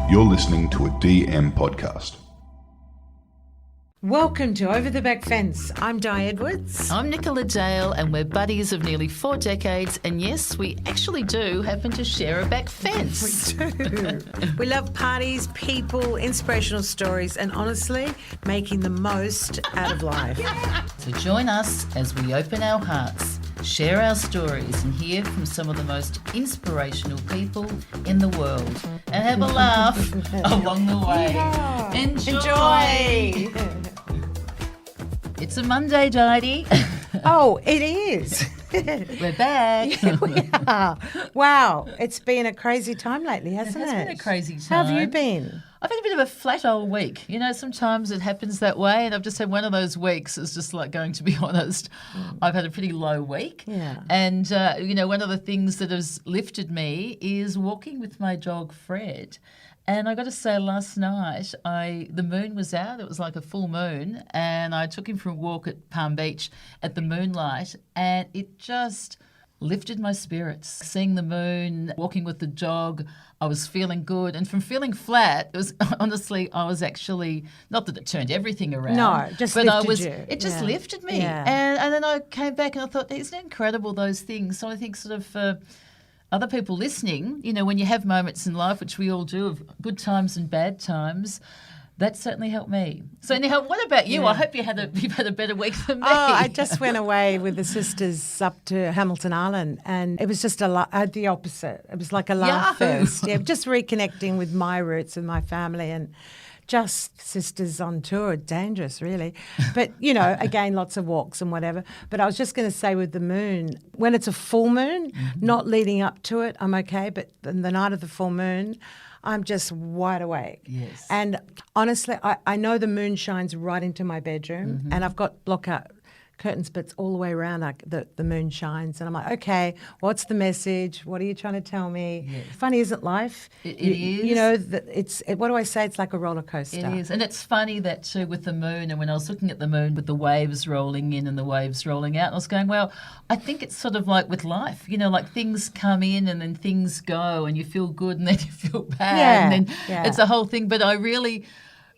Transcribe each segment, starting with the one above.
You're listening to a DM podcast. Welcome to Over the Back Fence. I'm Di Edwards. I'm Nicola Dale, and we're buddies of nearly 4 decades. And yes, we actually do happen to share a back fence. We do. We love parties, people, inspirational stories, and honestly, making the most out of life. So join us as we open our hearts, share our stories, and hear from some of the most inspirational people in the world. And have a laugh along the way. Yeah. Enjoy. It's a Monday, Didi. Oh, it is. We're back. Yeah, we are. Wow, it's been a crazy time lately, hasn't it? It's been a crazy time. How have you been? I've had a bit of a flat old week. You know, sometimes it happens that way, and I've just had one of those weeks. It's just like, going to be honest, I've had a pretty low week. Yeah. And, you know, one of the things that has lifted me is walking with my dog, Fred. And I got to say, last night, the moon was out. It was like a full moon. And I took him for a walk at Palm Beach at the moonlight. And it just lifted my spirits. Seeing the moon, walking with the dog, I was feeling good. And from feeling flat, it was honestly, I was actually, not that it turned everything around. No, just but lifted you. It just lifted me. Yeah. And then I came back and I thought, isn't it incredible, those things? So I think sort of other people listening, you know, when you have moments in life, which we all do, of good times and bad times, that certainly helped me. So anyhow, what about you? Yeah. I hope you've had a better week than me. Oh, I just went away with the sisters up to Hamilton Island, and it was just the opposite. It was like a laugh Yahoo! fest. Yeah, just reconnecting with my roots and my family, and just sisters on tour. Dangerous, really. But, you know, again, lots of walks and whatever. But I was just going to say, with the moon, when it's a full moon, not leading up to it, I'm okay. But the night of the full moon, I'm just wide awake. Yes. And honestly, I know the moon shines right into my bedroom, and I've got blockout curtains, but it's all the way around. Like the moon shines, and I'm like, okay, what's the message? What are you trying to tell me? Yes. Funny, isn't life? It is. You know, what do I say? It's like a roller coaster. It is. And it's funny that too with the moon, and when I was looking at the moon with the waves rolling in and the waves rolling out, I was going, well, I think it's sort of like with life, you know, like things come in and then things go, and you feel good and then you feel bad. Yeah, And then yeah. it's a whole thing. But I really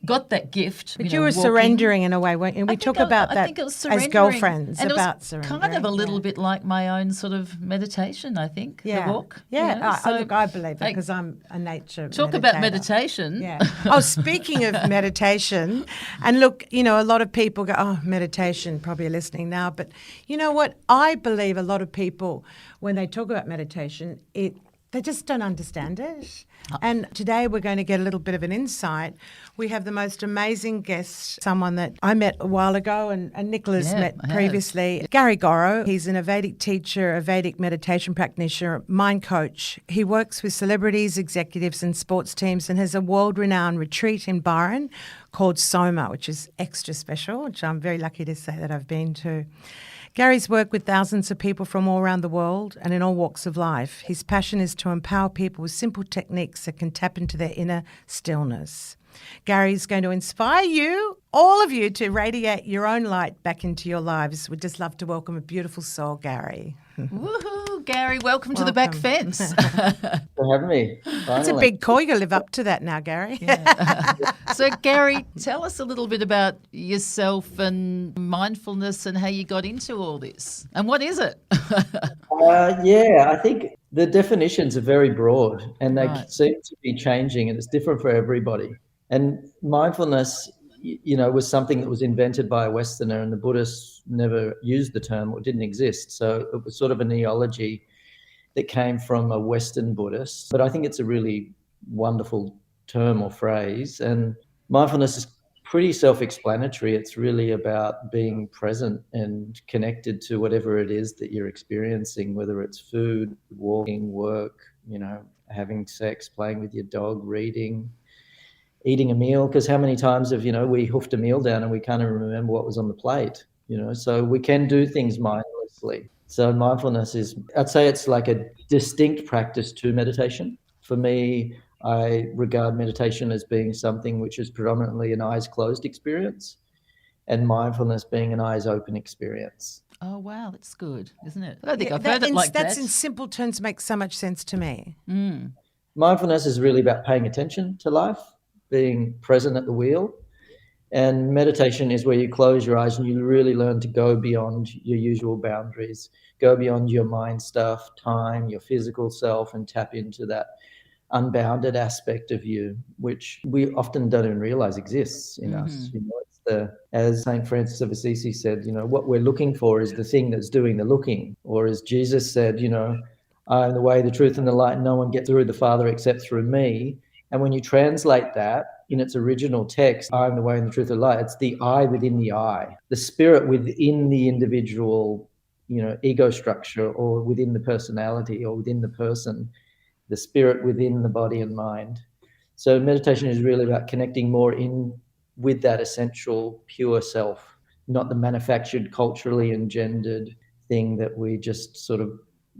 got that gift. But you were walking. surrendering in a way, weren't you? And we talk about I that think it was as surrendering. girlfriends, and about it was surrendering. kind of a little bit like my own sort of meditation, I think, the walk. Yeah, you know? look, I believe it like, because I'm a nature Talk meditator. about meditation. Yeah. Oh, speaking of meditation, and look, you know, a lot of people go, oh, meditation, probably listening now. But you know what? I believe a lot of people, when they talk about meditation, they just don't understand it. And today we're going to get a little bit of an insight. We have the most amazing guest, someone that I met a while ago and Nicola's met previously, Gary Gorrow. He's an Vedic teacher, a Vedic meditation practitioner, mind coach. He works with celebrities, executives and sports teams, and has a world-renowned retreat in Byron called Soma, which is extra special, which I'm very lucky to say that I've been to. Gary's worked with thousands of people from all around the world and in all walks of life. His passion is to empower people with simple techniques that can tap into their inner stillness. Gary's going to inspire you, all of you, to radiate your own light back into your lives. We'd just love to welcome a beautiful soul, Gary. Woohoo, Gary, welcome to the back fence. For having me. Finally. It's a big call. You got to live up to that now, Gary. So, Gary, tell us a little bit about yourself and mindfulness and how you got into all this. And what is it? I think the definitions are very broad and they Right. seem to be changing, and it's different for everybody. And mindfulness, you know, was something that was invented by a Westerner, and the Buddhists never used the term, or didn't exist. So it was sort of a neology that came from a Western Buddhist. But I think it's a really wonderful term or phrase. And mindfulness is pretty self-explanatory. It's really about being present and connected to whatever it is that you're experiencing, whether it's food, walking, work, you know, having sex, playing with your dog, reading, eating a meal. Because how many times have, you know, we hoofed a meal down and we can't even remember what was on the plate, you know? So we can do things mindlessly. So mindfulness is, I'd say it's like a distinct practice to meditation. For me, I regard meditation as being something which is predominantly an eyes closed experience, and mindfulness being an eyes open experience. Oh, wow, that's good, isn't it? I don't think I've heard it like that. That's in simple terms makes so much sense to me. Mindfulness is really about paying attention to life, being present at the wheel. And meditation is where you close your eyes and you really learn to go beyond your usual boundaries, go beyond your mind stuff, time, your physical self, and tap into that unbounded aspect of you, which we often don't even realize exists in us. It's as St. Francis of Assisi said, what we're looking for is the thing that's doing the looking. Or as Jesus said, I am the way, the truth, and the light. No one gets through the Father except through me. And when you translate that in its original text, I am the way and the truth and the light, it's the I within the I, the spirit within the individual, ego structure, or within the personality, or within the person, the spirit within the body and mind. So meditation is really about connecting more in with that essential pure self, not the manufactured, culturally engendered thing that we just sort of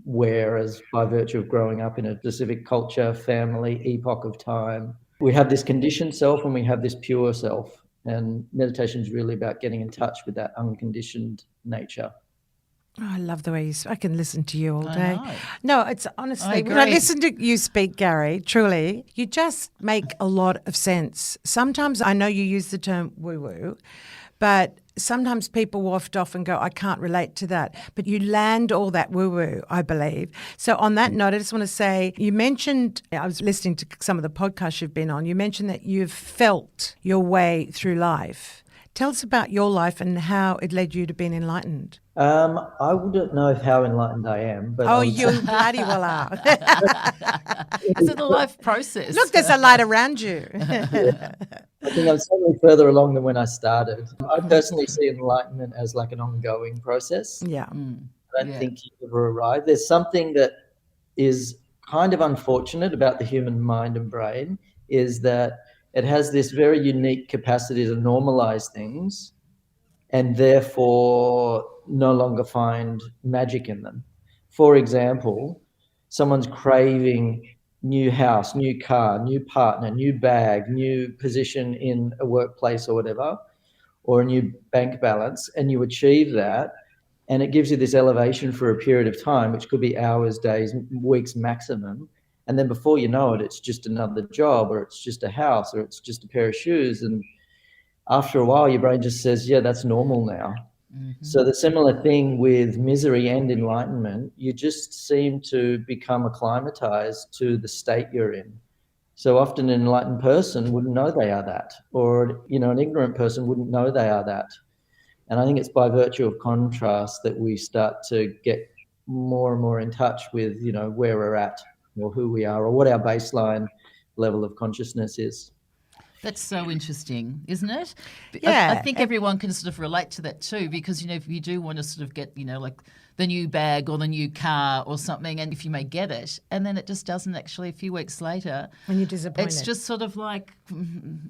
wear as by virtue of growing up in a specific culture, family, epoch of time. We have this conditioned self and we have this pure self. And meditation is really about getting in touch with that unconditioned nature. Oh, I love the way I can listen to you all I day. know. No, it's honestly, when I listen to you speak, Gary, truly, you just make a lot of sense. Sometimes I know you use the term woo-woo, but sometimes people waft off and go, I can't relate to that. But you land all that woo-woo, I believe. So on that note, I just want to say, you mentioned, I was listening to some of the podcasts you've been on, you mentioned that you've felt your way through life. Tell us about your life and how it led you to being enlightened. I wouldn't know how enlightened I am, but You bloody well are. Is it a life process? Look, there's a light around you. I think I'm certainly further along than when I started. I personally see enlightenment as like an ongoing process. Yeah. I don't think you ever arrive. There's something that is kind of unfortunate about the human mind and brain, is that it has this very unique capacity to normalize things and therefore no longer find magic in them. For example, someone's craving new house, new car, new partner, new bag, new position in a workplace or whatever, or a new bank balance, and you achieve that, and it gives you this elevation for a period of time, which could be hours, days, weeks maximum. And then before you know it, it's just another job, or it's just a house, or it's just a pair of shoes. And after a while, your brain just says, yeah, that's normal now. So the similar thing with misery and enlightenment, you just seem to become acclimatized to the state you're in. So often an enlightened person wouldn't know they are that, or, an ignorant person wouldn't know they are that. And I think it's by virtue of contrast that we start to get more and more in touch with, where we're at, or who we are, or what our baseline level of consciousness is. That's so interesting, isn't it? Yeah. I think everyone can sort of relate to that too, because, if you do want to sort of get, like the new bag or the new car or something, and if you may get it, and then it just doesn't actually a few weeks later. When you're disappointed. It's just sort of like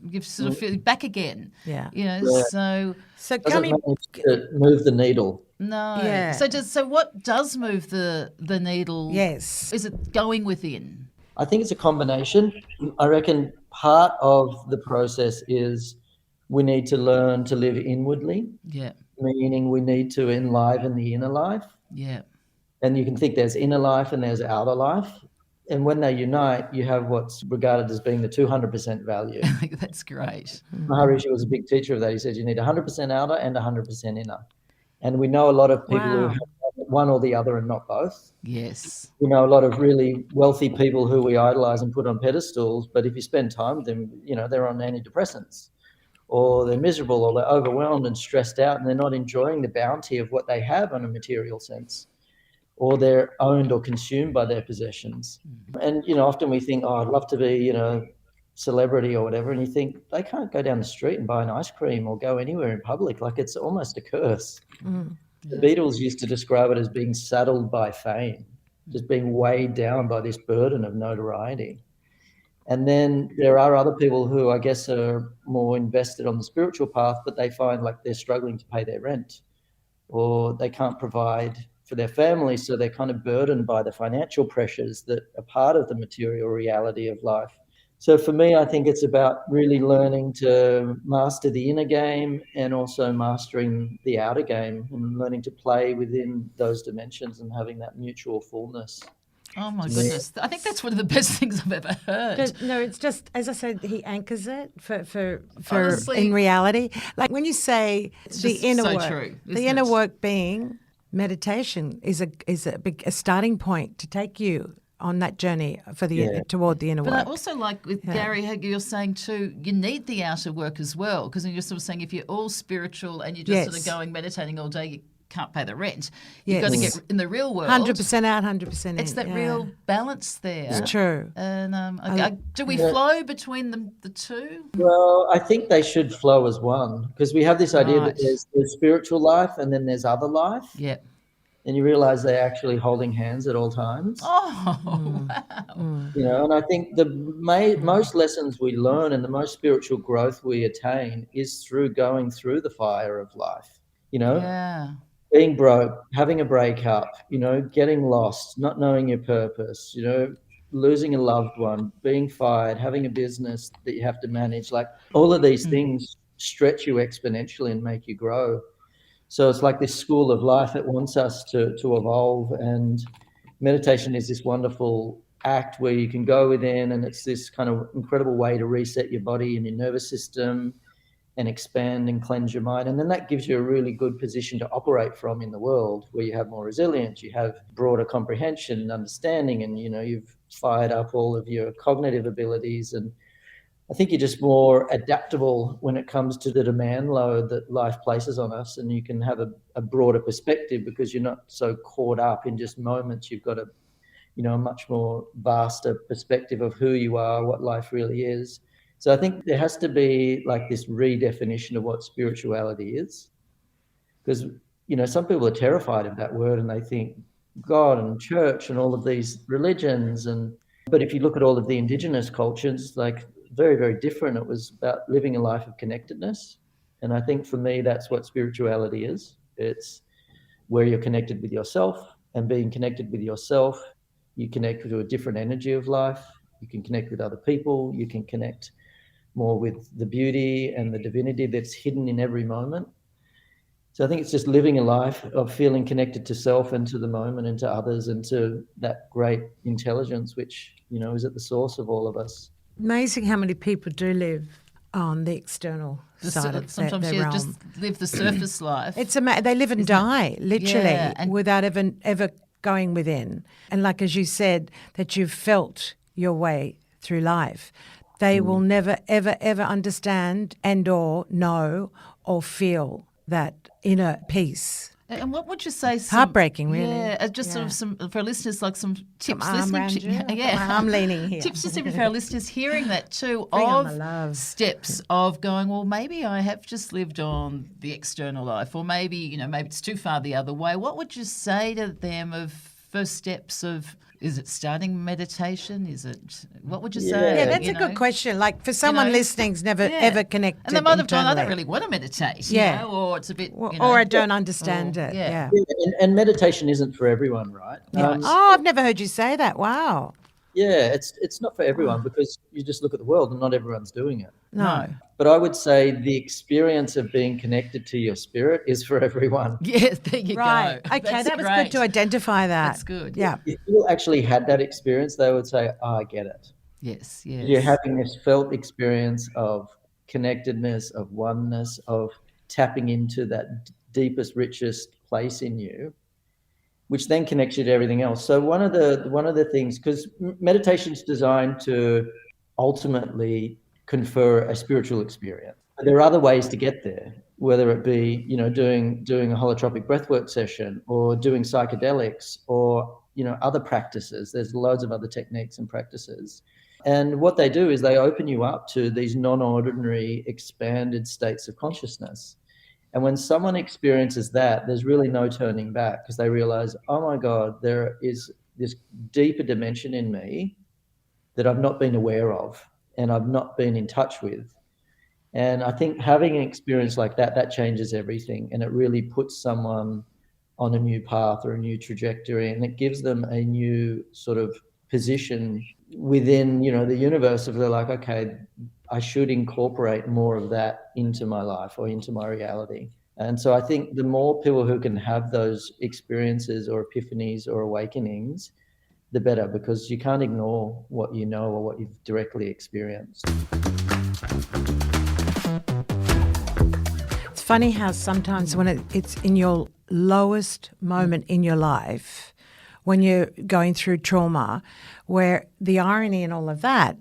you sort of feel back again. Yeah. So Doesn't manage to move the needle. no. Yeah. So what does move the needle? Yes. Is it going within? I think it's a combination. I reckon part of the process is we need to learn to live inwardly. Yeah. Meaning we need to enliven the inner life. Yeah. And you can think there's inner life and there's outer life. And when they unite, you have what's regarded as being the 200% value. That's great. Maharishi was a big teacher of that. He said you need 100% outer and 100% inner. And we know a lot of people who have one or the other and not both. Yes. We know a lot of really wealthy people who we idolize and put on pedestals, but if you spend time with them, they're on antidepressants, or they're miserable, or they're overwhelmed and stressed out, and they're not enjoying the bounty of what they have on a material sense, or they're owned or consumed by their possessions. And, often we think, I'd love to be, celebrity or whatever, and you think they can't go down the street and buy an ice cream or go anywhere in public. Like, it's almost a curse. The Beatles used to describe it as being saddled by fame, just being weighed down by this burden of notoriety. And then there are other people who I guess are more invested on the spiritual path, but they find like they're struggling to pay their rent, or they can't provide for their family, so they're kind of burdened by the financial pressures that are part of the material reality of life. So for me, I think it's about really learning to master the inner game and also mastering the outer game, and learning to play within those dimensions and having that mutual fullness. Oh my To me, goodness! I think that's one of the best things I've ever heard. No, it's just, as I said, he anchors it for Honestly, in reality. Like when you say It's the just inner so work, true, the isn't inner it? work being meditation is a starting point to take you on that journey for Yeah. toward the inner But I work. also like with Gary, how you're saying too, you need the outer work as well, because you're sort of saying if you're all spiritual and you're just sort of Yes. going meditating all day, you can't pay the rent. You've got to Yes. get in the real world. 100% out, 100% in. It's that yeah. real balance there. It's true. And do we flow between the two? Well, I think they should flow as one, because we have this idea that Right. there's spiritual life and then there's other life. Yeah. And you realize they're actually holding hands at all times. Oh, wow. And I think the most lessons we learn and the most spiritual growth we attain is through going through the fire of life. Yeah. Being broke, having a breakup, getting lost, not knowing your purpose, losing a loved one, being fired, having a business that you have to manage. Like all of these things stretch you exponentially and make you grow. So it's like this school of life that wants us to evolve. And meditation is this wonderful act where you can go within, and it's this kind of incredible way to reset your body and your nervous system and expand and cleanse your mind. And then that gives you a really good position to operate from in the world, where you have more resilience, you have broader comprehension and understanding, and you've fired up all of your cognitive abilities. And I think you're just more adaptable when it comes to the demand load that life places on us, and you can have a broader perspective because you're not so caught up in just moments. You've got a much more vaster perspective of who you are, what life really is. So I think there has to be like this redefinition of what spirituality is, because some people are terrified of that word and they think God and church and all of these religions. But if you look at all of the indigenous cultures, like very, very different. It was about living a life of connectedness. And I think for me, that's what spirituality is. It's where you're connected with yourself, and being connected with yourself, you connect to a different energy of life. You can connect with other people. You can connect more with the beauty and the divinity that's hidden in every moment. So I think it's just living a life of feeling connected to self and to the moment and to others and to that great intelligence, which, is at the source of all of us. Amazing how many people do live on the external side of sometimes their you realm. just live the surface life. It's they live and die, literally, Yeah, and without ever going within. And like as you said, that you've felt your way through life. They will never, ever, ever understand and or know or feel that inner peace. And what would you say? Heartbreaking, really. Yeah, just sort of some for our listeners, like some tips. Arm around you. I'm leaning here. Tips just even for our listeners hearing that too, Bring on of the love. steps of going. Well, maybe I have just lived on the external life, or maybe maybe it's too far the other way. What would you say to them of first steps of? Is it starting meditation? Is it? What would you say? Yeah, that's a good question. Like for someone listening's never ever connected, and they might have gone, I don't internally. really want to meditate. Yeah. Or it's a bit, or I don't understand it. yeah. Yeah. And meditation isn't for everyone, right? Oh, I've never heard you say that. Wow. Yeah, it's not for everyone, because you just look at the world and not everyone's doing it. No. But I would say the experience of being connected to your spirit is for everyone. Yeah, there you Right. go. Okay, That's that was great. good to identify that. That's good. Yeah. If people actually had that experience, they would say, oh, I get it. Yes. You're having this felt experience of connectedness, of oneness, of tapping into that deepest, richest place in you, which then connects you to everything else. So one of the things, because meditation is designed to ultimately confer a spiritual experience. There are other ways to get there, whether it be doing a holotropic breathwork session, or doing psychedelics, or other practices. There's loads of other techniques and practices. And what they do is they open you up to these non-ordinary, expanded states of consciousness. And when someone experiences that, there's really no turning back, because they realize, oh my God, there is this deeper dimension in me that I've not been aware of and I've not been in touch with. And I think having an experience like that changes everything, and it really puts someone on a new path or a new trajectory, and it gives them a new sort of position within, the universe of, they're like, okay, I should incorporate more of that into my life or into my reality. And so I think the more people who can have those experiences or epiphanies or awakenings, the better, because you can't ignore what you know or what you've directly experienced. It's funny how sometimes when it's in your lowest moment in your life, when you're going through trauma, where the irony in all of that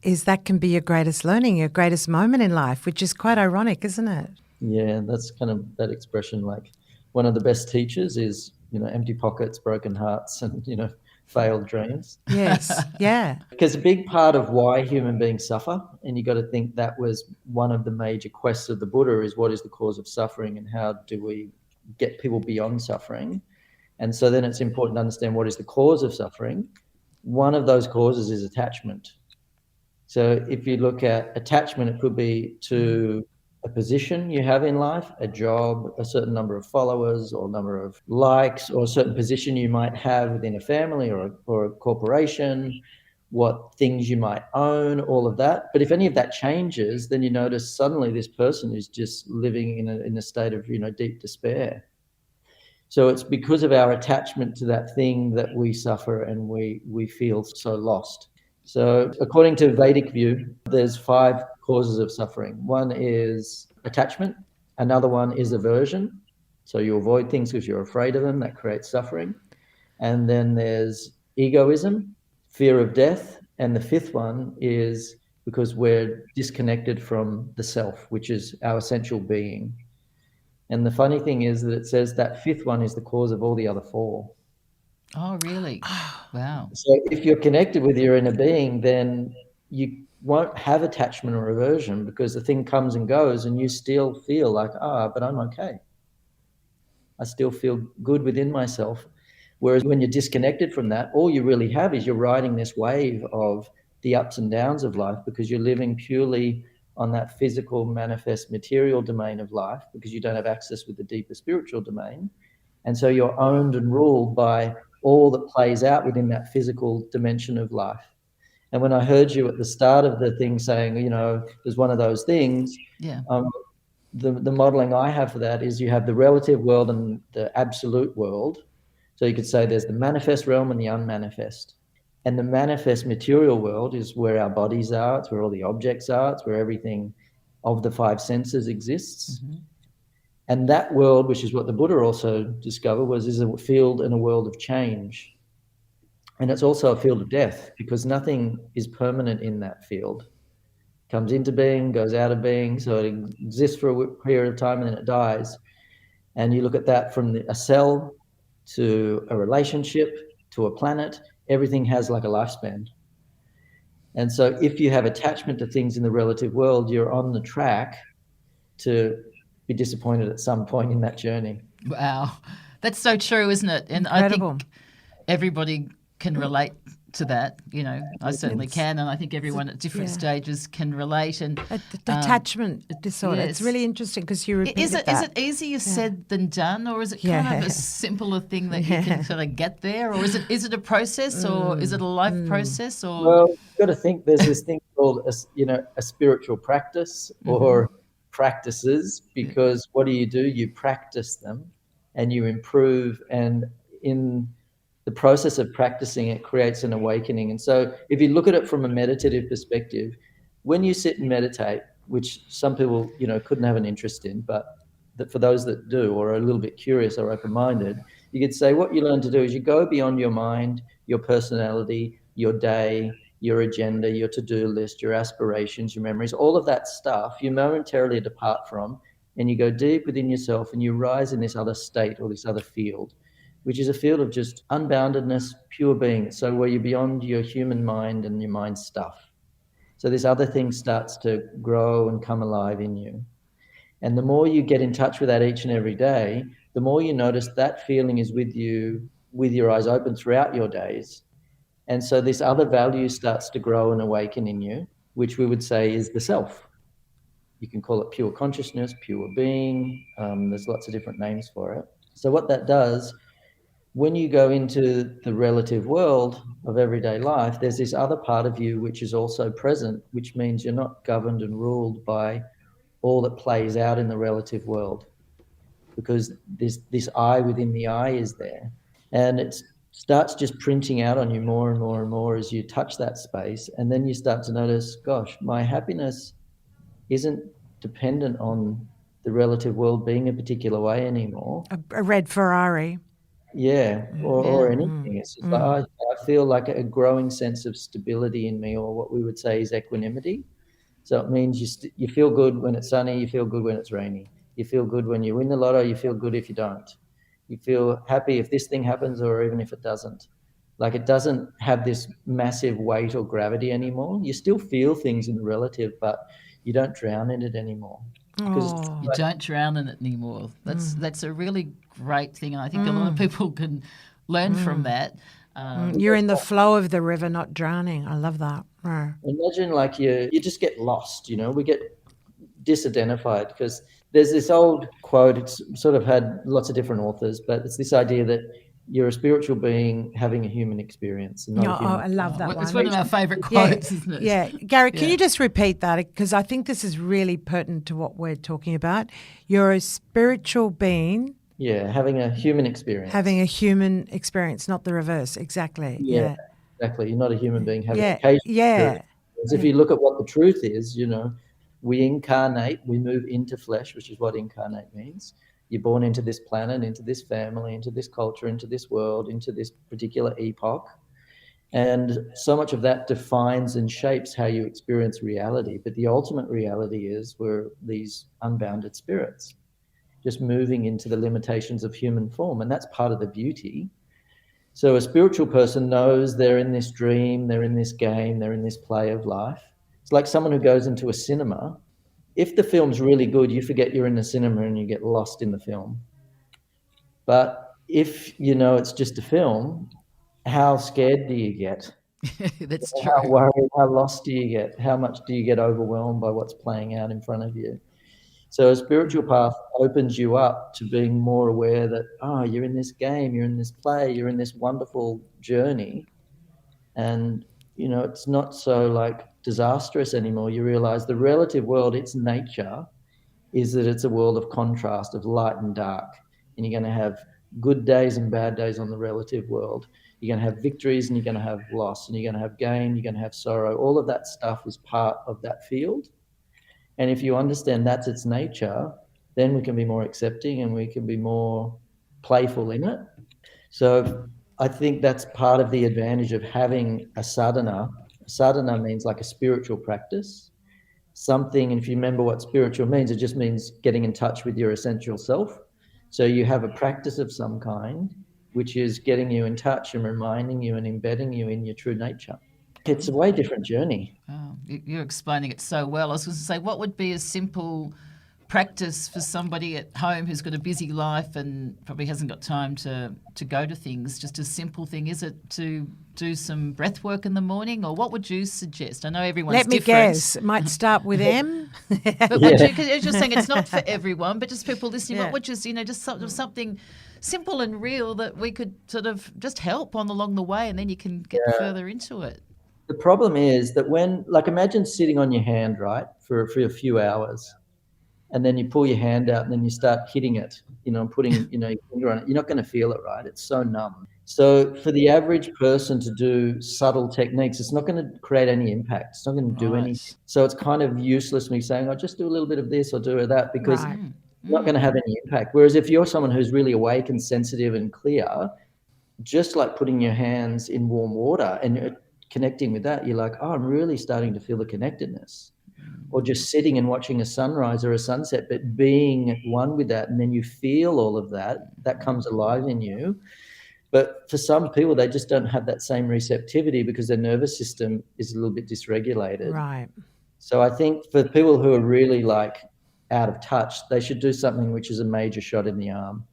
is that can be your greatest learning, your greatest moment in life, which is quite ironic, isn't it? Yeah, that's kind of that expression, like one of the best teachers is, empty pockets, broken hearts, and, failed dreams. Yes, yeah. Because a big part of why human beings suffer, and you got to think that was one of the major quests of the Buddha, is what is the cause of suffering and how do we get people beyond suffering? And so then it's important to understand what is the cause of suffering. One of those causes is attachment. So if you look at attachment, it could be to a position you have in life, a job, a certain number of followers or number of likes, or a certain position you might have within a family or a corporation, what things you might own, all of that. But if any of that changes, then you notice suddenly this person is just living in a state of, deep despair. So it's because of our attachment to that thing that we suffer and we feel so lost. So according to Vedic view, there's 5 causes of suffering. One is attachment. Another one is aversion. So you avoid things because you're afraid of them. That creates suffering. And then there's egoism, fear of death. And the 5th one is because we're disconnected from the self, which is our essential being. And the funny thing is that it says that 5th one is the cause of all the other 4. Oh, really? Wow. So if you're connected with your inner being, then you won't have attachment or aversion, because the thing comes and goes and you still feel like, but I'm okay. I still feel good within myself. Whereas when you're disconnected from that, all you really have is you're riding this wave of the ups and downs of life, because you're living purely on that physical, manifest, material domain of life, because you don't have access with the deeper spiritual domain. And so you're owned and ruled by all that plays out within that physical dimension of life. And when I heard you at the start of the thing saying, there's one of those things, Yeah. The modeling I have for that is you have the relative world and the absolute world. So you could say there's the manifest realm and the unmanifest. And the manifest material world is where our bodies are, it's where all the objects are, it's where everything of the 5 senses exists. Mm-hmm. And that world, which is what the Buddha also discovered, is a field and a world of change. And it's also a field of death, because nothing is permanent in that field. It comes into being, goes out of being, so it exists for a period of time and then it dies. And you look at that from a cell to a relationship to a planet, everything has like a lifespan. And so if you have attachment to things in the relative world, you're on the track to be disappointed at some point in that journey. Wow. That's so true, isn't it? And Incredible. I think everybody can relate to that. I certainly can, and I think everyone at different stages can relate. And attachment disorder. yes. It's really interesting because you repeated Is that. it easier said than done, or is it kind of a simpler thing that you can sort of get there, or is it a process, or is it a life process? Or well, you've got to think there's this thing called a spiritual practice or practices, because what do? You practice them and you improve, and in the process of practicing, it creates an awakening. And so if you look at it from a meditative perspective, when you sit and meditate, which some people, couldn't have an interest in, but that for those that do or are a little bit curious or open-minded, you could say what you learn to do is you go beyond your mind, your personality, your day, your agenda, your to-do list, your aspirations, your memories, all of that stuff you momentarily depart from, and you go deep within yourself and you rise in this other state or this other field, which is a field of just unboundedness, pure being. So where you're beyond your human mind and your mind stuff. So this other thing starts to grow and come alive in you. And the more you get in touch with that each and every day, the more you notice that feeling is with you, with your eyes open throughout your days. And so this other value starts to grow and awaken in you, which we would say is the self. You can call it pure consciousness, pure being. There's lots of different names for it. So what that does, when you go into the relative world of everyday life, there's this other part of you which is also present, which means you're not governed and ruled by all that plays out in the relative world, because this I within the I is there. And it's starts just printing out on you more and more and more as you touch that space. And then you start to notice, gosh, my happiness isn't dependent on the relative world being a particular way anymore. A red Ferrari. Yeah, or anything. It's just like I feel like a growing sense of stability in me, or what we would say is equanimity. So it means you feel good when it's sunny, you feel good when it's rainy. You feel good when you win the lotto, you feel good if you don't. You feel happy if this thing happens or even if it doesn't. Like, it doesn't have this massive weight or gravity anymore. You still feel things in the relative, but you don't drown in it anymore. Because You don't drown in it anymore. That's a really great thing, and I think a lot of people can learn from that. You're in the flow of the river, not drowning. I love that. Imagine like you just get lost, we get disidentified, because there's this old quote, it's sort of had lots of different authors, but it's this idea that you're a spiritual being having a human experience. And not a human. I love that one. It's one of our favourite quotes, isn't it? Yeah. Gary, can you just repeat that? Because I think this is really pertinent to what we're talking about. You're a spiritual being. Yeah, having a human experience. Having a human experience, not the reverse. Exactly. Yeah. Exactly. You're not a human being having a case. Yeah. If you look at what the truth is, we incarnate, we move into flesh, which is what incarnate means. You're born into this planet, into this family, into this culture, into this world, into this particular epoch. And so much of that defines and shapes how you experience reality. But the ultimate reality is we're these unbounded spirits, just moving into the limitations of human form. And that's part of the beauty. So a spiritual person knows they're in this dream, they're in this game, they're in this play of life. It's like someone who goes into a cinema. If the film's really good, you forget you're in the cinema and you get lost in the film. But if it's just a film, how scared do you get? That's true. How worried, how lost do you get? How much do you get overwhelmed by what's playing out in front of you? So a spiritual path opens you up to being more aware that, you're in this game, you're in this play, you're in this wonderful journey. And, it's not so like disastrous anymore. You realize the relative world, its nature is that it's a world of contrast, of light and dark. And you're going to have good days and bad days on the relative world. You're going to have victories and you're going to have loss, and you're going to have gain, you're going to have sorrow. All of that stuff is part of that field. And if you understand that's its nature, then we can be more accepting and we can be more playful in it. So I think that's part of the advantage of having a sadhana. Sadhana means like a spiritual practice, something, and if you remember what spiritual means, it just means getting in touch with your essential self. So you have a practice of some kind, which is getting you in touch and reminding you and embedding you in your true nature. It's a way different journey. Oh, you're explaining it so well. I was going to say, what would be a simple practice for somebody at home who's got a busy life and probably hasn't got time to go to things? Just a simple thing. Is it to do some breath work in the morning, or what would you suggest? I know everyone's different. Let me guess. It might start with M. But because you're just saying it's not for everyone, but just people listening, what would you, just sort of something simple and real that we could sort of just help along the way, and then you can get further into it. The problem is that imagine sitting on your hand, right, for a few hours, and then you pull your hand out and then you start hitting it, putting, your finger on it. You're not going to feel it, right? It's so numb. So for the average person to do subtle techniques, it's not going to create any impact. It's not going to do anything. So it's kind of useless me saying, I'll just do a little bit of this or do that, because it's not going to have any impact. Whereas if you're someone who's really awake and sensitive and clear, just like putting your hands in warm water and you're connecting with that, you're like, I'm really starting to feel the connectedness. Or just sitting and watching a sunrise or a sunset, but being one with that, and then you feel all of that comes alive in you. But for some people, they just don't have that same receptivity because their nervous system is a little bit dysregulated. Right. So I think for people who are really out of touch, they should do something which is a major shot in the arm.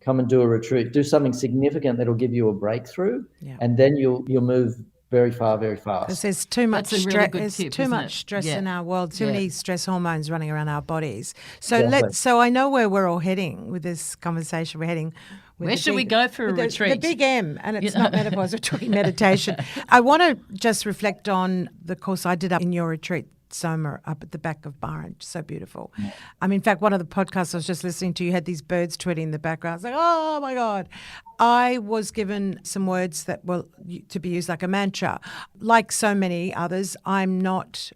Come and do a retreat, do something significant that'll give you a breakthrough, and then you'll move very far, very fast. Because there's too much stress. Really good tip, there's too much stress in our world. Too many stress hormones running around our bodies. So So I know where we're all heading with this conversation. We're heading. Where should we go for a retreat? The big M, and it's not menopause. We're talking meditation. I want to just reflect on the course I did up in your retreat Soma up at the back of Byron. So beautiful. In fact, one of the podcasts I was just listening to, you had these birds tweeting in the background. I was like, oh my God. I was given some words that were to be used like a mantra. Like so many others, I'm not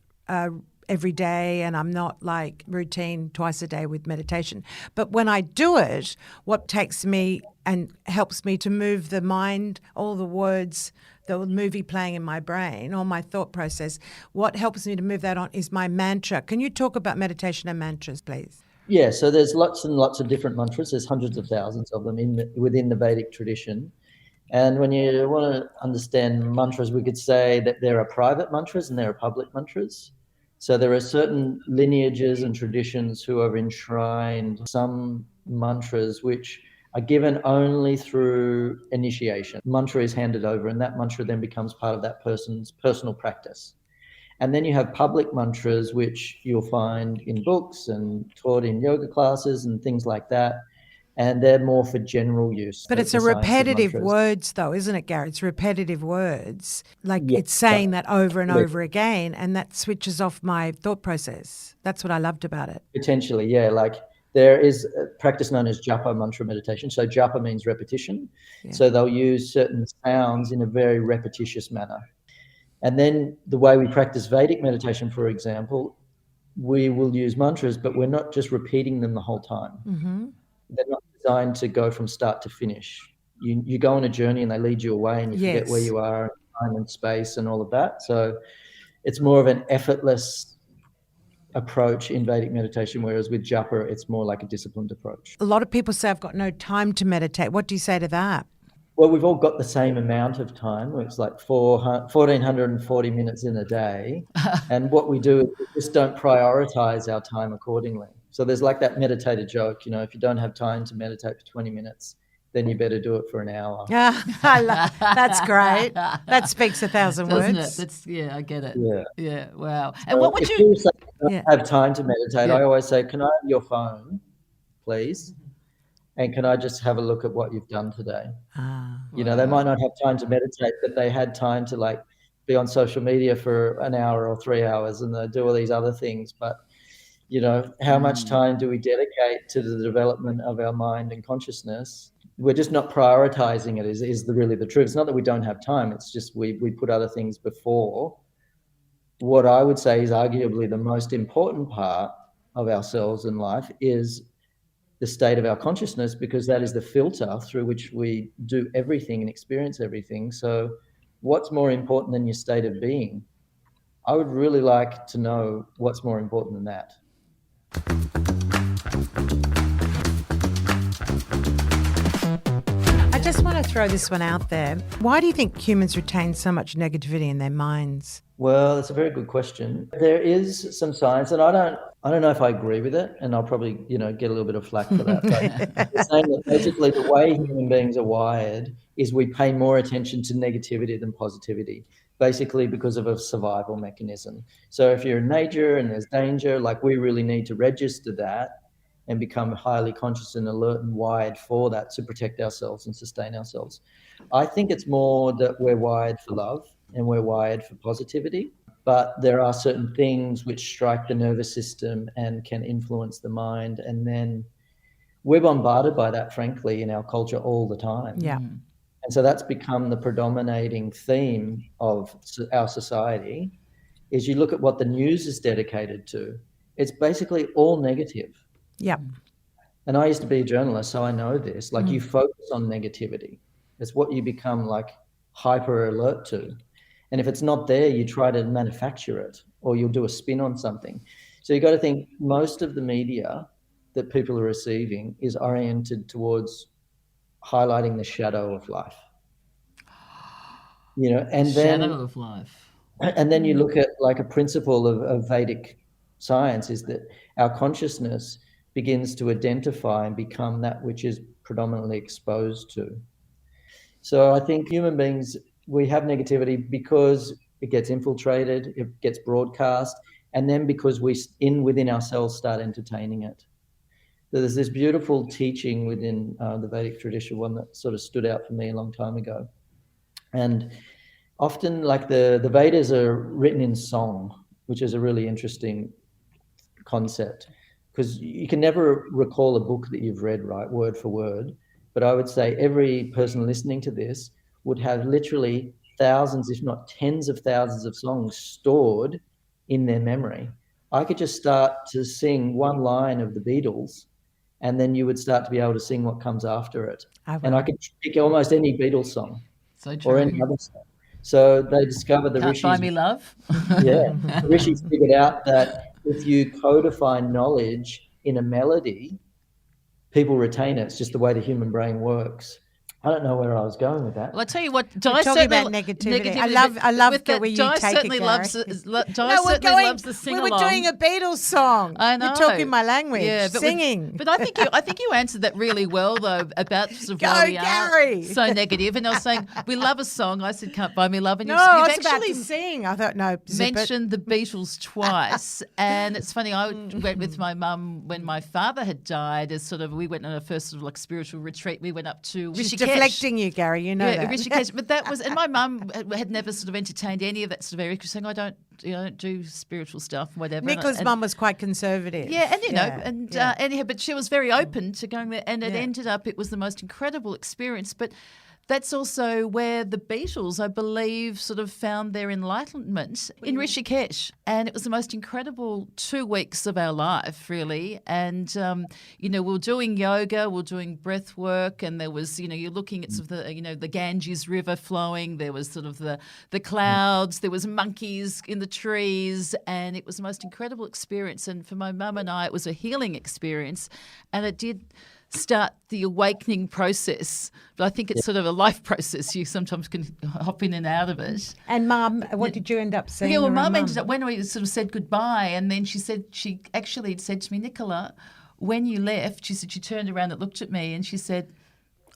every day, and I'm not like routine twice a day with meditation. But when I do it, what takes me and helps me to move the mind, all the words, the movie playing in my brain, or my thought process, what helps me to move that on is my mantra. Can you talk about meditation and mantras, please? Yeah, so there's lots and lots of different mantras. There's hundreds of thousands of them within the Vedic tradition. And when you want to understand mantras, we could say that there are private mantras and there are public mantras. So there are certain lineages and traditions who have enshrined some mantras which are given only through initiation. Mantra is handed over, and that mantra then becomes part of that person's personal practice. And then you have public mantras, which you'll find in books and taught in yoga classes and things like that. And they're more for general use. But it's a repetitive words, though, isn't it, Gary? It's repetitive words. Like it's saying that over and over again, and that switches off my thought process. That's what I loved about it. Potentially, yeah. Like there is a practice known as japa mantra meditation. So japa means repetition. Yeah. So they'll use certain sounds in a very repetitious manner. And then the way we practice Vedic meditation, for example, we will use mantras, but we're not just repeating them the whole time. Mm-hmm. They're not designed to go from start to finish. You go on a journey and they lead you away, and you forget where you are, time and space and all of that. So it's more of an effortless approach in Vedic meditation, whereas with japa, it's more like a disciplined approach. A lot of people say, I've got no time to meditate. What do you say to that? Well, we've all got the same amount of time. It's like 1,440 minutes in a day. And what we do is we just don't prioritize our time accordingly. So there's like that meditated joke, if you don't have time to meditate for 20 minutes, then you better do it for an hour. That's great. That speaks 1,000 Doesn't words. it? I get it. Yeah. Wow. So and what would if you say you don't have time to meditate, I always say, can I have your phone, please? And can I just have a look at what you've done today? They might not have time to meditate, but they had time to be on social media for an hour or 3 hours, and they do all these other things. But, how much time do we dedicate to the development of our mind and consciousness? We're just not prioritizing it is really the truth. It's not that we don't have time. It's just we put other things before. What I would say is arguably the most important part of ourselves in life is the state of our consciousness, because that is the filter through which we do everything and experience everything. So what's more important than your state of being? I would really like to know what's more important than that. I just want to throw this one out there. Why do you think humans retain so much negativity in their minds? Well, it's a very good question. There is some science, and I don't know if I agree with it, and I'll probably, get a little bit of flack for that. But it's saying that basically the way human beings are wired is we pay more attention to negativity than positivity, basically because of a survival mechanism. So if you're in nature and there's danger, we really need to register that and become highly conscious and alert and wired for that to protect ourselves and sustain ourselves. I think it's more that we're wired for love and we're wired for positivity, but there are certain things which strike the nervous system and can influence the mind. And then we're bombarded by that, frankly, in our culture all the time. Yeah. And so that's become the predominating theme of our society. Is you look at what the news is dedicated to, it's basically all negative. Yeah. And I used to be a journalist, so I know this. You focus on negativity. It's what you become hyper alert to. And if it's not there, you try to manufacture it, or you'll do a spin on something. So you got to think most of the media that people are receiving is oriented towards highlighting the shadow of life. Shadow of life. And then you look at a principle of Vedic science is that our consciousness begins to identify and become that which is predominantly exposed to. So I think human beings, we have negativity because it gets infiltrated, it gets broadcast, and then because within ourselves start entertaining it. So there's this beautiful teaching within the Vedic tradition, one that sort of stood out for me a long time ago. And often the Vedas are written in song. which is a really interesting concept, because you can never recall a book that you've read, right, word for word. But I would say every person listening to this would have literally thousands, if not tens of thousands of songs stored in their memory. I could just start to sing one line of the Beatles, and then you would start to be able to sing what comes after it. And I could pick almost any Beatles song So true. or any other song. So they discovered the Can't buy rishis. me love. Yeah, the rishis figured out that if you codify knowledge in a melody, people retain it. It's just the way the human brain works. I don't know where I was going with that. Well, I tell you what, We're talking about negativity. I love the way you Di take certainly it, loves Gary. loves the sing We were doing a Beatles song. I know. You're talking my language, Yeah, but singing. But I think you answered that really well though about sort of Go, why we Gary. are so negative. And I was saying we love a song. I said can't buy me love, and No, you've I was about actually to sing. I thought, no, zip it. mentioned the Beatles twice. And it's funny, I went with my mum when my father had died. As sort of we went on a first sort of like spiritual retreat. We went up to She's Rishikesh. deflecting you, Gary. You know that. Rishikesh. But that was, and my mum had never sort of entertained any of that sort of area. She was saying, I don't do spiritual stuff, whatever. Nicole's mum was quite conservative. Yeah, and anyhow, but she was very open to going there, and it ended up, it was the most incredible experience. But that's also where the Beatles, I believe, sort of found their enlightenment in Rishikesh. And it was the most incredible 2 weeks of our life, really. And, we were doing yoga, we were doing breath work, and there was, you're looking at sort of the Ganges River flowing. There was sort of the clouds, there was monkeys in the trees, and it was the most incredible experience. And for my mum and I, it was a healing experience, and it did start the awakening process. But I think it's sort of a life process. You sometimes can hop in and out of it. And Mum, what did you end up saying? Yeah, well, Mum ended up, when we sort of said goodbye, and then she actually said to me, Nicola, when you left, she turned around and looked at me and she said,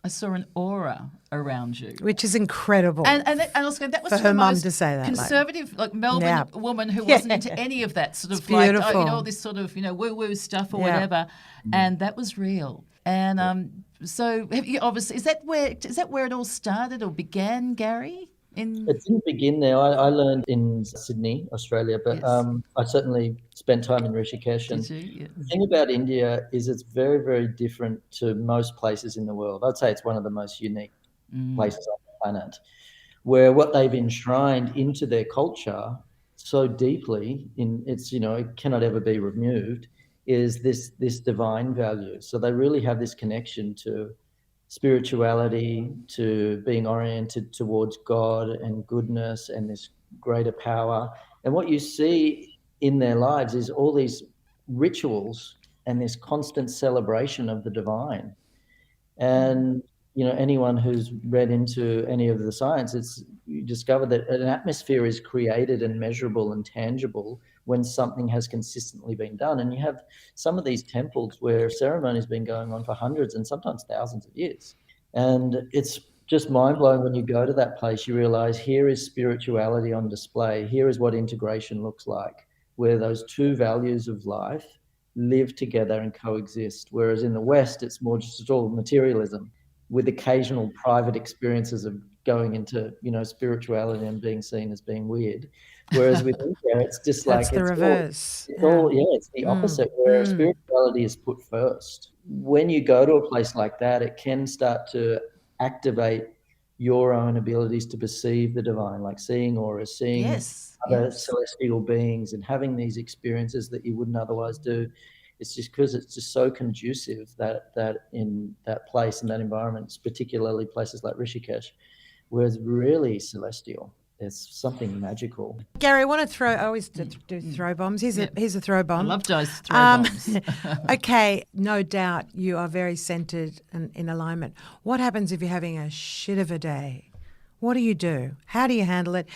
I saw an aura around you. Which is incredible. And I was going, that was for her mum most to say that. conservative, like Melbourne woman who wasn't into any of that sort of beautiful. all this sort of, woo-woo stuff or whatever. And that was real. And so have you, obviously, is that where it all started or began, Gary? It didn't begin there. I learned in Sydney, Australia, but I certainly spent time in Rishikesh. And the thing about India is it's very, very different to most places in the world. I'd say it's one of the most unique places on the planet, where what they've enshrined into their culture so deeply, it cannot ever be removed, is this divine value. So they really have this connection to spirituality, to being oriented towards God and goodness and this greater power. And what you see in their lives is all these rituals and this constant celebration of the divine. And anyone who's read into any of the science, you discover that an atmosphere is created and measurable and tangible when something has consistently been done. And you have some of these temples where ceremony's been going on for hundreds and sometimes thousands of years. And it's just mind-blowing when you go to that place. You realize here is spirituality on display. Here is what integration looks like, where those two values of life live together and coexist. Whereas in the West, it's more just all materialism, with occasional private experiences of going into, spirituality and being seen as being weird. Whereas with India, it's just That's the reverse. It's the opposite, where spirituality is put first. When you go to a place like that, it can start to activate your own abilities to perceive the divine, like seeing auras, seeing other celestial beings, and having these experiences that you wouldn't otherwise do. It's just because it's just so conducive that in that place and that environment, particularly places like Rishikesh, where it's really celestial. There's something magical. Gary, I want to I always do throw bombs. Here's a throw bomb. I love those throw bombs. Okay, no doubt you are very centered and in alignment. What happens if you're having a shit of a day? What do you do? How do you handle it?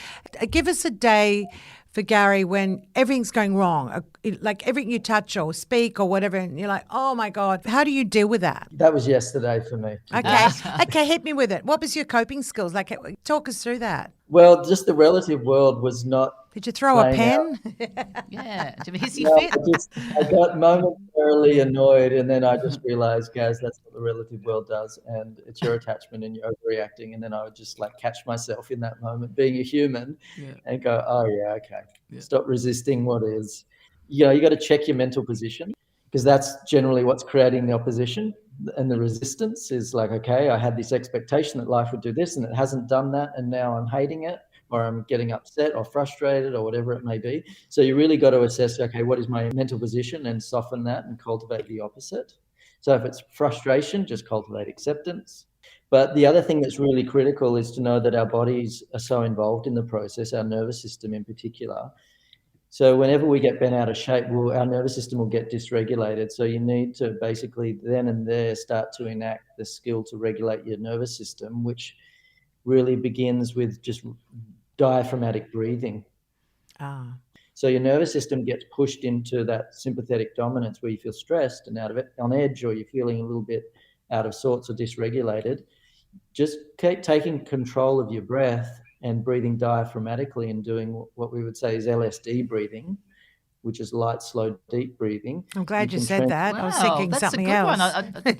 Give us a day for Gary when everything's going wrong, like everything you touch or speak or whatever, and you're like, oh my God, how do you deal with that? That was yesterday for me. Okay, hit me with it. What was your coping skills? Like, talk us through that. Well, just the relative world was not. Did you throw a pen? Yeah, did you hissy fit? I got moments momentarily annoyed, and then I just realized, Gaz, that's what the relative world does, and it's your attachment and you're overreacting. And then I would just like catch myself in that moment, being a human, and go, oh yeah, okay, stop resisting what is. You know, you got to check your mental position, because that's generally what's creating the opposition. And the resistance is like, okay, I had this expectation that life would do this and it hasn't done that, and now I'm hating it, or I'm getting upset or frustrated or whatever it may be. So you really got to assess, okay, what is my mental position, and soften that and cultivate the opposite. So if it's frustration, just cultivate acceptance. But the other thing that's really critical is to know that our bodies are so involved in the process, our nervous system in particular. So whenever we get bent out of shape, our nervous system will get dysregulated. So you need to basically then and there start to enact the skill to regulate your nervous system, which really begins with just diaphragmatic breathing. So your nervous system gets pushed into that sympathetic dominance where you feel stressed and out of it, on edge, or you're feeling a little bit out of sorts or dysregulated. Just keep taking control of your breath and breathing diaphragmatically, and doing what we would say is LSD breathing, which is light, slow, deep breathing. I'm glad you said that. I was thinking that's something a good else. one.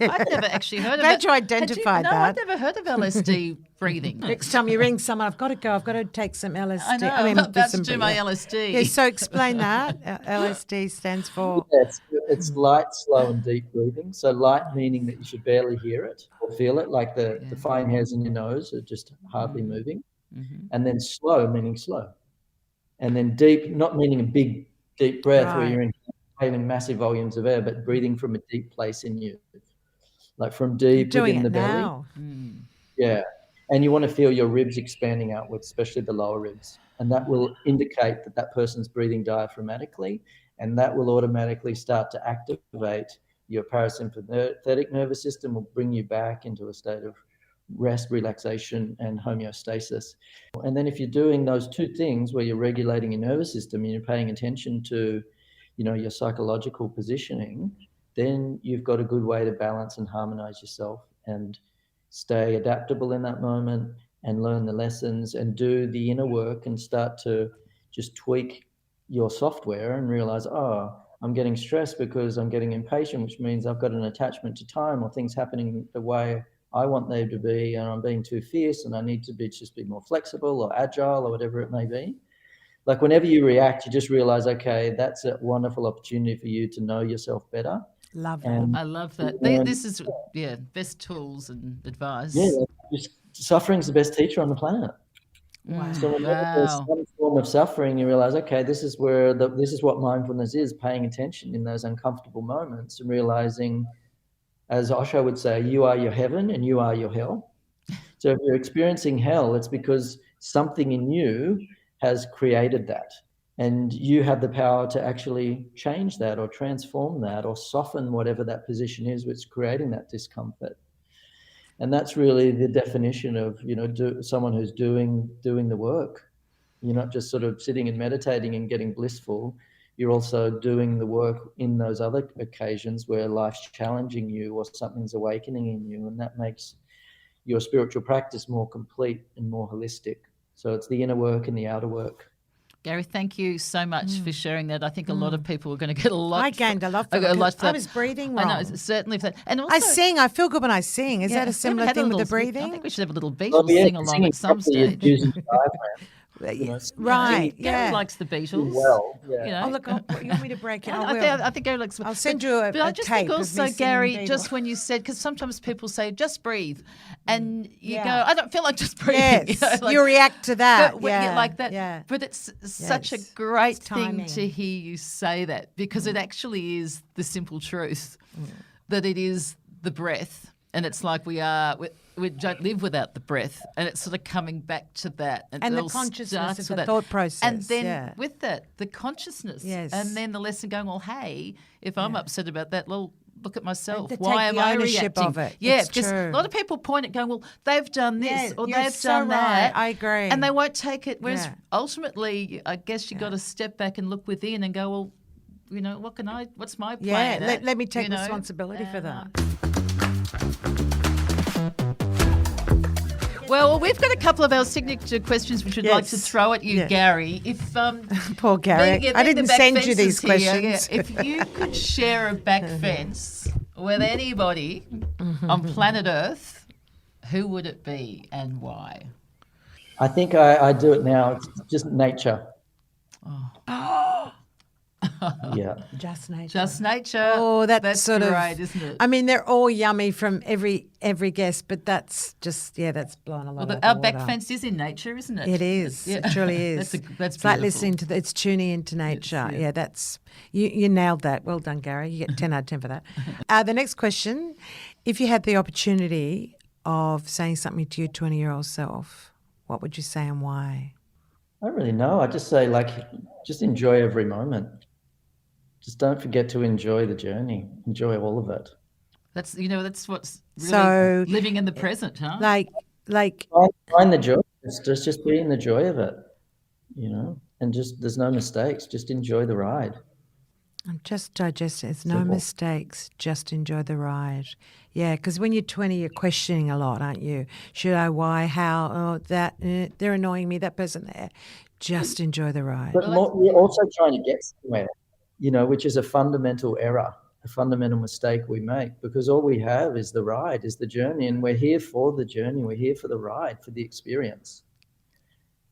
I've never actually heard of it. Glad you identified that. No, I've never heard of LSD breathing. Next time you ring someone, I've got to go. I've got to take some LSD. I know. I'm about to do my LSD. Yeah, so explain that. LSD stands for? It's light, slow, and deep breathing. So light meaning that you should barely hear it or feel it, like the fine hairs in your nose are just hardly moving. And then slow meaning slow. And then deep, not meaning a big, deep breath where you're inhaling massive volumes of air, but breathing from a deep place in you, like from deep within the belly. Yeah. And you want to feel your ribs expanding outwards, especially the lower ribs. And that will indicate that that person's breathing diaphragmatically, and that will automatically start to activate your parasympathetic nervous system, will bring you back into a state of rest, relaxation, and homeostasis. And then if you're doing those two things where you're regulating your nervous system and you're paying attention to, you know, your psychological positioning, then you've got a good way to balance and harmonize yourself and stay adaptable in that moment and learn the lessons and do the inner work and start to just tweak your software and realize, oh, I'm getting stressed because I'm getting impatient, which means I've got an attachment to time or things happening the way I want them to be, and I'm being too fierce and I need to just be more flexible or agile or whatever it may be. Like whenever you react, you just realize, okay, that's a wonderful opportunity for you to know yourself better. Love that. I love that. This is, best tools and advice. Yeah, suffering's the best teacher on the planet. Wow. So whenever there's some form of suffering, you realize, okay, this is what mindfulness is, paying attention in those uncomfortable moments and realizing, as Osho would say, you are your heaven and you are your hell. So if you're experiencing hell, it's because something in you has created that. And you have the power to actually change that or transform that or soften whatever that position is which is creating that discomfort. And that's really the definition of, you know, someone who's doing the work. You're not just sort of sitting and meditating and getting blissful. You're also doing the work in those other occasions where life's challenging you or something's awakening in you, and that makes your spiritual practice more complete and more holistic. So it's the inner work and the outer work. Gary, thank you so much for sharing that. I think a lot of people are going to get a lot. I gained a lot from it. I was breathing wrong. I know, certainly. And also, I sing. I feel good when I sing. Is that a similar thing with the breathing? I think we should have a little Beatles sing along at some stage. Using the diaphragm. Right, Gary likes the Beatles. Well, yeah. You know? Oh, look, you want me to break it? I think Gary likes. I'll send you a But I just tape think also, of me Gary, singing just Beatles. when you said, because sometimes people say, just breathe. And you go, I don't feel like just breathing. Yes, You know, like, you react to that. but when you like that. Yeah. But it's such a great It's thing timing. to hear you say that, because it actually is the simple truth that it is the breath. And it's like we don't live without the breath, and it's sort of coming back to that. And it the all consciousness starts of with the that. thought process, And then yeah. with that, the consciousness. Yes. And then the lesson going, well, hey, if I'm upset about that, well, look at myself. And to Why take am the I ownership reacting? of it. Yeah, It's because true. a lot of people point at going, well, they've done this Yeah, or you're they've so done that. right. I agree. And they won't take it. Whereas Yeah. ultimately, I guess you got to step back and look within and go, well, you know, what's my plan? Yeah, let me take You know? responsibility for that. Well, we've got a couple of our signature questions which we'd like to Yes. throw at you, Yeah. Gary. If Poor Gary. being I the didn't back send you these fences here, questions. if you could share a back fence with anybody on planet Earth, who would it be and why? I think I do it now. It's just nature. Yeah. Just nature. Just nature. Oh, that's sort great, of, isn't it? I mean, they're all yummy from every guest, but that's just, that's blown a lot Well, of our the back water. fence is in nature, isn't it? It is. Yeah. It truly is. That's it's like beautiful. listening to it's tuning into nature. yeah. Yeah, that's you nailed that. Well done, Gary. You get 10 out of 10 for that. The next question, if you had the opportunity of saying something to your 20-year-old self, what would you say and why? I don't really know. I just say, just enjoy every moment. Just don't forget to enjoy the journey. Enjoy all of it. That's what's really So, living in the present, huh? Like Find the joy. Just be in the joy of it, and just there's no mistakes. Just enjoy the ride. just digest it. There's no Simple. mistakes. Just enjoy the ride. Yeah, because when you're 20, you're questioning a lot, aren't you? Should I? Why? How? Oh, that. They're annoying me. That person there. Just enjoy the ride. But we're also trying to get somewhere, which is a fundamental error, a fundamental mistake we make, because all we have is the ride, is the journey, and we're here for the journey. We're here for the ride, for the experience.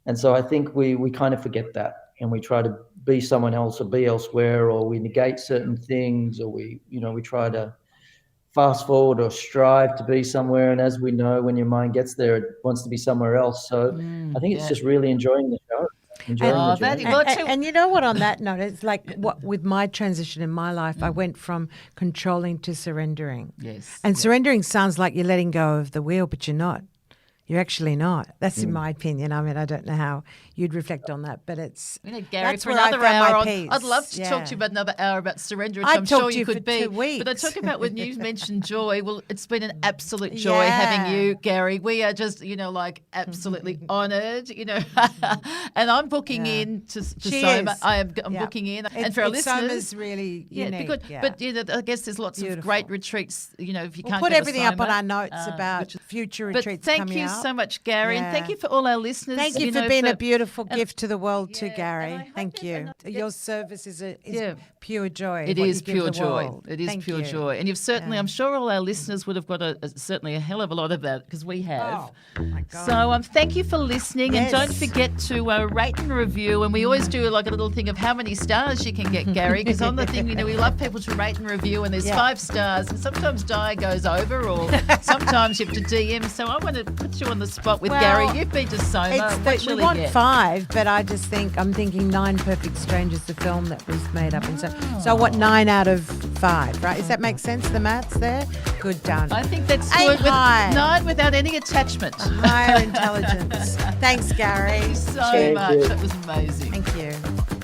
And so I think we kind of forget that, and we try to be someone else or be elsewhere, or we negate certain things, or we try to fast forward or strive to be somewhere. And as we know, when your mind gets there, it wants to be somewhere else. So I think it's just really enjoying the show. Enjoying the journey. And you know what, on that note, it's like what with my transition in my life, I went from controlling to surrendering. Yes. And surrendering sounds like you're letting go of the wheel, but you're not. You're actually not. That's in my opinion. I mean, I don't know how you'd reflect on that, but it's Gary, that's for where I another found my hour on, peace. I'd love to talk to you about another hour about surrender, which I'm talk sure to you you for could be. 2 weeks. But I talk about when you mentioned joy. Well, it's been an absolute joy Yeah. having you, Gary. We are just, absolutely honoured, And I'm booking in to She Soma. is. I'm Yeah. booking in, and for our listeners, Soma's really unique. good. Yeah. But I guess there's lots of Beautiful. great retreats. If you We'll can't put go to everything up on Soma, our notes about which is- future But retreats thank coming you out. so much, Gary, and thank Yeah. you for all our listeners. Thank you for know, being a beautiful and- gift to the world too, and I Gary. hope Thank that you. another- Your service is Yeah. pure joy. It what is you give pure the joy. world. It is Thank pure you. joy. And you've certainly, I'm sure all our listeners would have got certainly a hell of a lot of that, because we have. Oh, my God. So thank you for listening. Yes. And don't forget to rate and review. And we always do like a little thing of how many stars you can get, Gary, because on the thing, we love people to rate and review, and there's Yeah. 5 stars. And sometimes Di goes over, or sometimes you have to DM. So I want to put you on the spot with Well, Gary. You've been to Soma. What we shall he want get? 5, but I'm thinking 9 Perfect Strangers, the film that was made up. And so I want 9 out of 5, right? Does that make sense, the maths there? Good, done. I think that's Aim good. With high. 9 without any attachment. Higher intelligence. Thanks, Gary. So Thank much. you. That was amazing. Thank you.